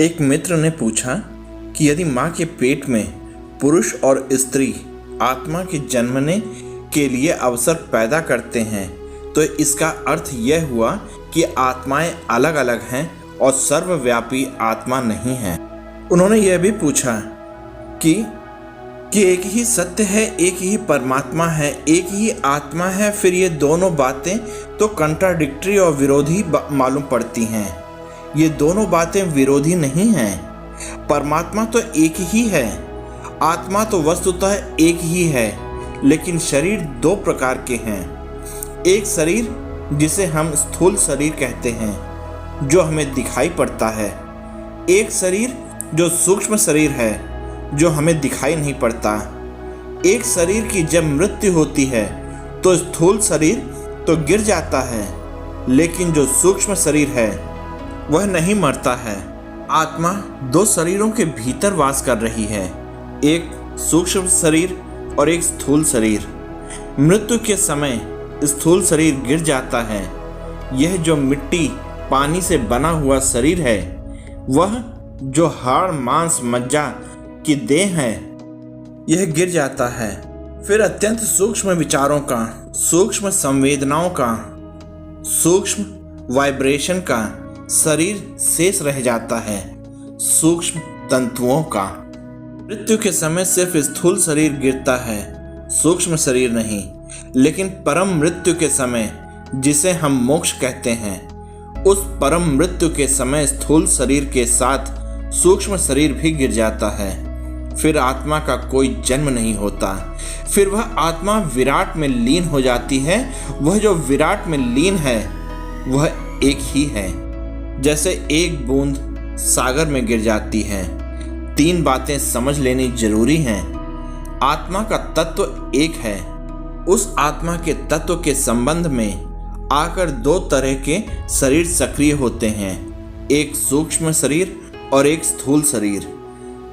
एक मित्र ने पूछा कि यदि माँ के पेट में पुरुष और स्त्री आत्मा के जन्मने के लिए अवसर पैदा करते हैं तो इसका अर्थ यह हुआ कि आत्माएं अलग अलग हैं और सर्वव्यापी आत्मा नहीं है। उन्होंने यह भी पूछा कि एक ही सत्य है, एक ही परमात्मा है, एक ही आत्मा है, फिर ये दोनों बातें तो कंट्राडिक्टरी और विरोधी मालूम पड़ती हैं। ये दोनों बातें विरोधी नहीं हैं। परमात्मा तो एक ही है, आत्मा तो वस्तुतः एक ही है, लेकिन शरीर दो प्रकार के हैं। एक शरीर जिसे हम स्थूल शरीर कहते हैं जो हमें दिखाई पड़ता है, एक शरीर जो सूक्ष्म शरीर है जो हमें दिखाई नहीं पड़ता। एक शरीर की जब मृत्यु होती है तो स्थूल शरीर तो गिर जाता है, लेकिन जो सूक्ष्म शरीर है वह नहीं मरता है। आत्मा दो शरीरों के भीतर वास कर रही है, एक सूक्ष्म शरीर और एक स्थूल शरीर। मृत्यु के समय स्थूल शरीर गिर जाता है। यह जो मिट्टी पानी से बना हुआ शरीर है, वह जो हाड़ मांस मज्जा की देह है, यह गिर जाता है। फिर अत्यंत सूक्ष्म विचारों का, सूक्ष्म संवेदनाओं का, सूक्ष्म वाइब्रेशन का शरीर शेष रह जाता है, सूक्ष्म तंतुओं का। मृत्यु के समय सिर्फ स्थूल शरीर गिरता है, सूक्ष्म शरीर नहीं। लेकिन परम मृत्यु के समय, जिसे हम मोक्ष कहते हैं, उस परम मृत्यु के समय स्थूल शरीर के साथ सूक्ष्म शरीर भी गिर जाता है। फिर आत्मा का कोई जन्म नहीं होता। फिर वह आत्मा विराट में लीन हो जाती है। वह जो विराट में लीन है वह एक ही है। जैसे एक बूंद सागर में गिर जाती है। तीन बातें समझ लेनी जरूरी हैं। आत्मा का तत्व एक है। उस आत्मा के तत्व के संबंध में आकर दो तरह के शरीर सक्रिय होते हैं, एक सूक्ष्म शरीर और एक स्थूल शरीर।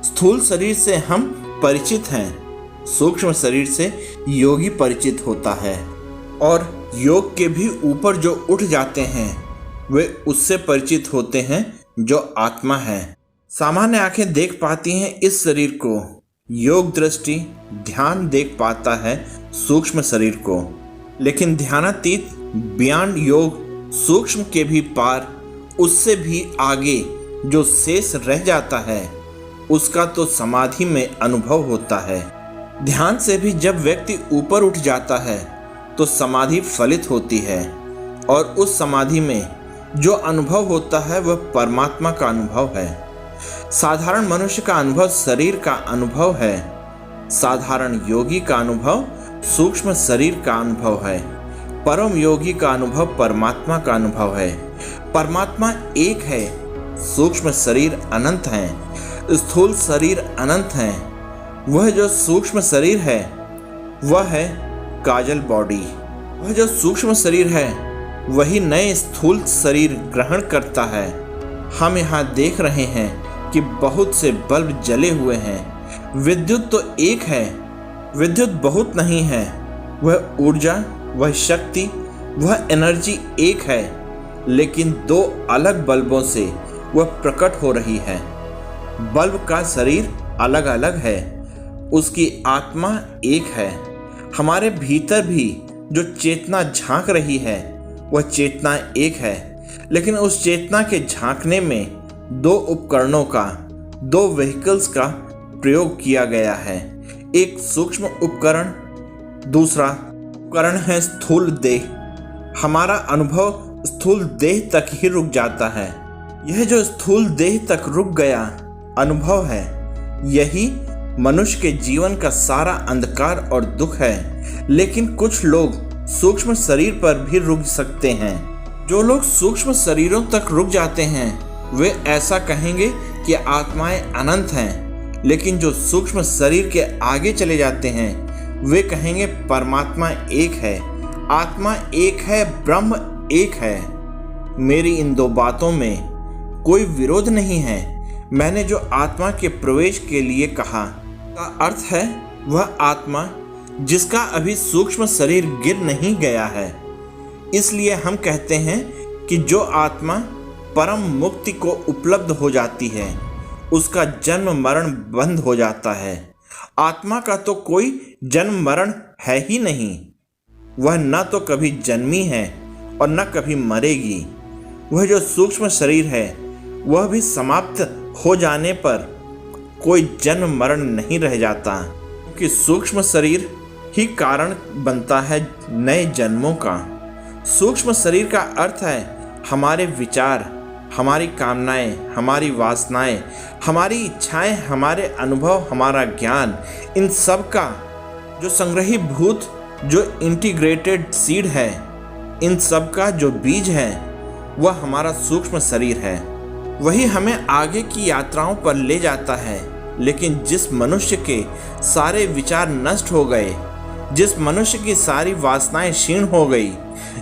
स्थूल शरीर से हम परिचित हैं, सूक्ष्म शरीर से योगी परिचित होता है। और योग के भी ऊपर जो उठ जाते हैं वे उससे परिचित होते हैं जो आत्मा है। सामान्य आंखें देख पाती हैं इस शरीर को, योग दृष्टि ध्यान देख पाता है सूक्ष्म शरीर को। लेकिन ध्यानातीत बियॉन्ड योग, सूक्ष्म के भी पार, उससे भी आगे जो शेष रह जाता है उसका तो समाधि में अनुभव होता है। ध्यान से भी जब व्यक्ति ऊपर उठ जाता है तो समाधि फलित होती है, और उस समाधि में जो अनुभव होता है वह परमात्मा का अनुभव है। साधारण मनुष्य का अनुभव शरीर का अनुभव है, साधारण योगी का अनुभव सूक्ष्म शरीर का अनुभव है, परम योगी का अनुभव परमात्मा का अनुभव है। परमात्मा एक है, सूक्ष्म शरीर अनंत हैं, स्थूल शरीर अनंत हैं। वह जो सूक्ष्म शरीर है वह है काजल बॉडी। वह जो सूक्ष्म शरीर है वही नए स्थूल शरीर ग्रहण करता है। हम यहाँ देख रहे हैं कि बहुत से बल्ब जले हुए हैं। विद्युत तो एक है, विद्युत बहुत नहीं है। वह ऊर्जा, वह शक्ति, वह एनर्जी एक है, लेकिन दो अलग बल्बों से वह प्रकट हो रही है। बल्ब का शरीर अलग अलग है, उसकी आत्मा एक है। हमारे भीतर भी जो चेतना झांक रही है वह चेतना एक है, लेकिन उस चेतना के झांकने में दो उपकरणों का, दो व्हीकल्स का प्रयोग किया गया है। एक सूक्ष्म उपकरण, दूसरा उपकरण है स्थूल देह। हमारा अनुभव स्थूल देह तक ही रुक जाता है। यह जो स्थूल देह तक रुक गया अनुभव है, यही मनुष्य के जीवन का सारा अंधकार और दुख है। लेकिन कुछ लोग सूक्ष्म शरीर पर भी रुक सकते हैं। जो लोग सूक्ष्म शरीरों तक रुक जाते हैं वे ऐसा कहेंगे कि आत्माएं अनंत हैं, लेकिन जो सूक्ष्म शरीर के आगे चले जाते हैं वे कहेंगे परमात्मा एक है, आत्मा एक है, ब्रह्म एक है। मेरी इन दो बातों में कोई विरोध नहीं है। मैंने जो आत्मा के प्रवेश के लिए कहा का अर्थ है वह आत्मा जिसका अभी सूक्ष्म शरीर गिर नहीं गया है। इसलिए हम कहते हैं कि जो आत्मा परम मुक्ति को उपलब्ध हो जाती है, उसका जन्म मरण बंद हो जाता है। आत्मा का तो कोई जन्म मरण है ही नहीं। वह न तो कभी जन्मी है और न कभी मरेगी। वह जो सूक्ष्म शरीर है वह भी समाप्त हो जाने पर कोई जन्म मरण नहीं रह जाता, क्योंकि सूक्ष्म शरीर ही कारण बनता है नए जन्मों का। सूक्ष्म शरीर का अर्थ है हमारे विचार, हमारी कामनाएं, हमारी वासनाएं, हमारी इच्छाएं, हमारे अनुभव, हमारा ज्ञान, इन सब का जो संग्रहीभूत, जो इंटीग्रेटेड सीड है, इन सब का जो बीज है वह हमारा सूक्ष्म शरीर है। वही हमें आगे की यात्राओं पर ले जाता है। लेकिन जिस मनुष्य के सारे विचार नष्ट हो गए, जिस मनुष्य की सारी वासनाएं क्षीण हो गई,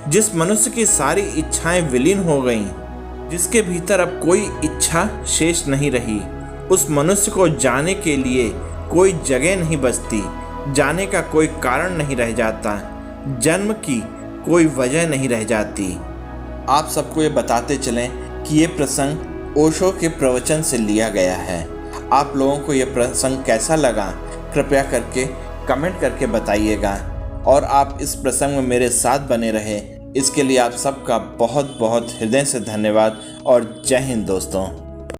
जिस मनुष्य की सारी इच्छाएं विलीन हो गईं, जिसके भीतर अब कोई इच्छा शेष नहीं रही, उस मनुष्य को जाने के लिए कोई जगह नहीं बचती, जाने का कोई कारण नहीं रह जाता, जन्म की कोई वजह नहीं रह जाती। आप सबको ये बताते चलें कि ये प्रसंग ओशो के प्रवचन से लिया गया है। आप लोगों को ये प्रसंग कैसा लगा कृपया करके कमेंट करके बताइएगा, और आप इस प्रसंग में मेरे साथ बने रहे इसके लिए आप सबका बहुत बहुत हृदय से धन्यवाद और जय हिंद दोस्तों।